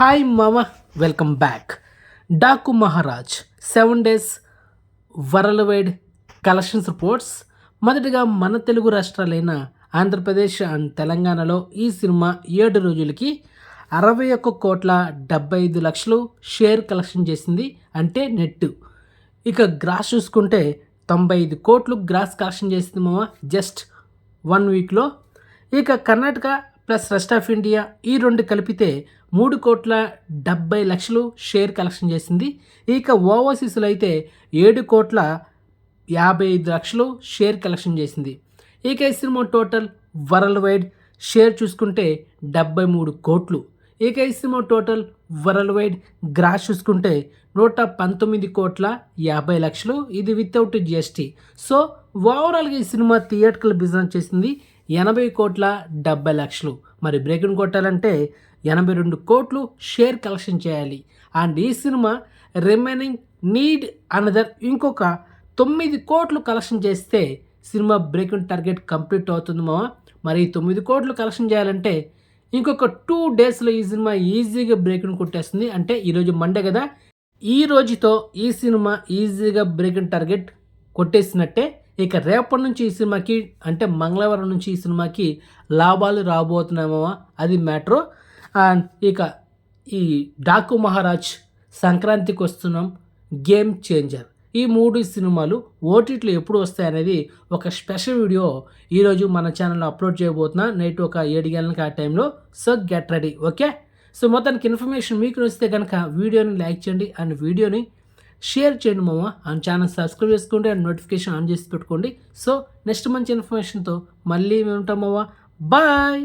Hi మామ, welcome back. Daaku Maharaj 7 days world wide collections reports. మొదటిగా మన తెలుగు రాష్ట్రాలైన ఆంధ్రప్రదేశ్ అండ్ తెలంగాణలో ఈ సినిమా 7 రోజులకి 61,75,00,000 షేర్ కలెక్షన్ చేసింది, అంటే నెట్. ఇక గ్రాస్ చూసుకుంటే 95 కోట్లు గ్రాస్ కలెక్షన్ చేసింది మామ జస్ట్ 1 weekలో. ఇక Karnataka plus rest of India ఈ రెండు కలిపితే 3,70,00,000 షేర్ కలెక్షన్ చేసింది. ఇక ఓవర్సీస్లో అయితే 7,55,00,000 షేర్ కలెక్షన్ చేసింది. ఇక ఈ cinema total world wide share చూసుకుంటే 73 కోట్లు. ఇక ఈ cinema total world wide gross చూసుకుంటే 119,50,00,000, ఇది వితౌట్ జిఎస్టీ. సో ఓవరాల్గా ఈ సినిమా థియేటర్కల్ బిజినెస్ చేసింది 80,70,00,000. మరి బ్రేకింగ్ కొట్టాలంటే 82 కోట్లు షేర్ కలెక్షన్ చేయాలి. అండ్ ఈ సినిమా రిమైనింగ్ నీడ్ అనదర్ ఇంకొక 9 కోట్లు కలెక్షన్ చేస్తే సినిమా బ్రేకింగ్ టార్గెట్ కంప్లీట్ అవుతుంది మామ. మరి 9 కోట్లు కలెక్షన్ చేయాలంటే ఇంకొక 2 daysలో ఈ సినిమా ఈజీగా బ్రేకింగ్ కొట్టేస్తుంది. అంటే ఈరోజు మండే కదా, ఈ రోజుతో ఈ సినిమా ఈజీగా బ్రేకింగ్ టార్గెట్ కొట్టేసినట్టే. ఇక రేపటి నుంచి ఈ సినిమాకి, అంటే మంగళవారం నుంచి ఈ సినిమాకి లాభాలు రాబోతున్నామో అది మ్యాటరు. అండ్ ఇక ఈ డాకు మహారాజ్, సంక్రాంతికి వస్తున్నాం, గేమ్ చేంజర్, ఈ 3 సినిమాలు ఓటీటీలో ఎప్పుడు వస్తాయనేది ఒక స్పెషల్ వీడియో ఈరోజు మన ఛానల్లో అప్లోడ్ చేయబోతున్నా, నైట్ ఒక 7 గంటలకు ఆ టైంలో. So get ready, okay. So మొత్తానికి ఇన్ఫర్మేషన్ మీకు నచ్చితే కనుక వీడియోని లైక్ చేయండి అండ్ వీడియోని షేర్ చేయండి మామ. అండ్ ఛానల్ సబ్స్క్రైబ్ చేసుకోండి అండ్ నోటిఫికేషన్ ఆన్ చేసి పెట్టుకోండి. సో నెక్స్ట్ మంచి ఇన్ఫర్మేషన్తో మళ్ళీ మేము ఉంటాం మామ. బాయ్.